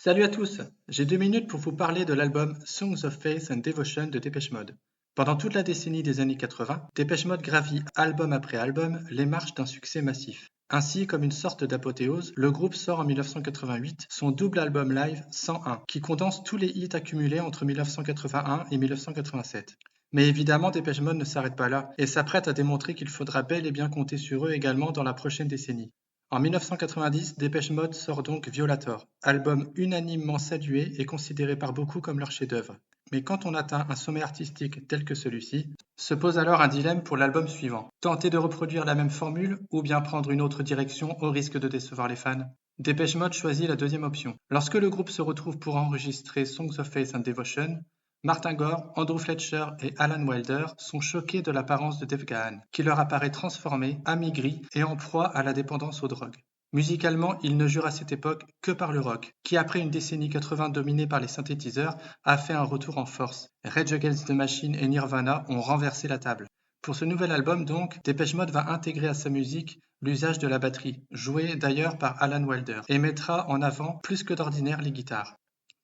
Salut à tous, j'ai 2 minutes pour vous parler de l'album Songs of Faith and Devotion de Depeche Mode. Pendant toute la décennie des années 80, Depeche Mode gravit album après album les marches d'un succès massif. Ainsi, comme une sorte d'apothéose, le groupe sort en 1988 son double album live 101, qui condense tous les hits accumulés entre 1981 et 1987. Mais évidemment, Depeche Mode ne s'arrête pas là et s'apprête à démontrer qu'il faudra bel et bien compter sur eux également dans la prochaine décennie. En 1990, Depeche Mode sort donc Violator, album unanimement salué et considéré par beaucoup comme leur chef-d'œuvre. Mais quand on atteint un sommet artistique tel que celui-ci, se pose alors un dilemme pour l'album suivant. Tenter de reproduire la même formule ou bien prendre une autre direction au risque de décevoir les fans. Depeche Mode choisit la deuxième option. Lorsque le groupe se retrouve pour enregistrer Songs of Faith and Devotion, Martin Gore, Andrew Fletcher et Alan Wilder sont choqués de l'apparence de Dave Gahan, qui leur apparaît transformé, amaigri et en proie à la dépendance aux drogues. Musicalement, il ne jure à cette époque que par le rock, qui après une décennie 80 dominée par les synthétiseurs, a fait un retour en force. Rage Against the Machine et Nirvana ont renversé la table. Pour ce nouvel album donc, Depeche Mode va intégrer à sa musique l'usage de la batterie, jouée d'ailleurs par Alan Wilder, et mettra en avant plus que d'ordinaire les guitares.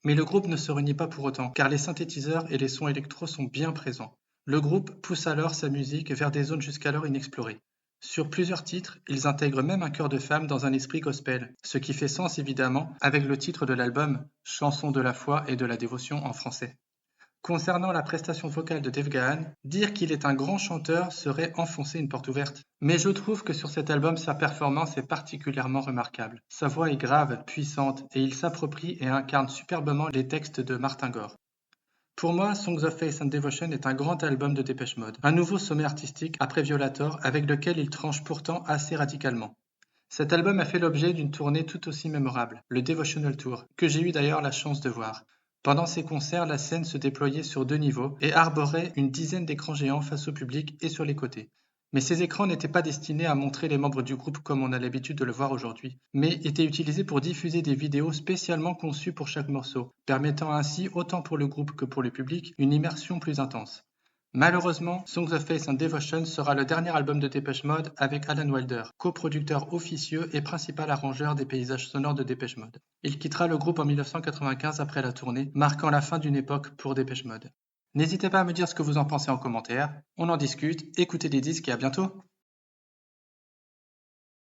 Mais le groupe ne se renie pas pour autant, car les synthétiseurs et les sons électro sont bien présents. Le groupe pousse alors sa musique vers des zones jusqu'alors inexplorées. Sur plusieurs titres, ils intègrent même un chœur de femme dans un esprit gospel, ce qui fait sens évidemment avec le titre de l'album, Chanson de la foi et de la dévotion en français. Concernant la prestation vocale de Dave Gahan, dire qu'il est un grand chanteur serait enfoncer une porte ouverte. Mais je trouve que sur cet album, sa performance est particulièrement remarquable. Sa voix est grave, puissante, et il s'approprie et incarne superbement les textes de Martin Gore. Pour moi, Songs of Faith and Devotion est un grand album de Depeche Mode, un nouveau sommet artistique après Violator avec lequel il tranche pourtant assez radicalement. Cet album a fait l'objet d'une tournée tout aussi mémorable, le Devotional Tour, que j'ai eu d'ailleurs la chance de voir. Pendant ces concerts, la scène se déployait sur 2 niveaux et arborait une dizaine d'écrans géants face au public et sur les côtés. Mais ces écrans n'étaient pas destinés à montrer les membres du groupe comme on a l'habitude de le voir aujourd'hui, mais étaient utilisés pour diffuser des vidéos spécialement conçues pour chaque morceau, permettant ainsi, autant pour le groupe que pour le public, une immersion plus intense. Malheureusement, Songs of Faith and Devotion sera le dernier album de Depeche Mode avec Alan Wilder, coproducteur officieux et principal arrangeur des paysages sonores de Depeche Mode. Il quittera le groupe en 1995 après la tournée, marquant la fin d'une époque pour Depeche Mode. N'hésitez pas à me dire ce que vous en pensez en commentaire, on en discute, écoutez des disques et à bientôt!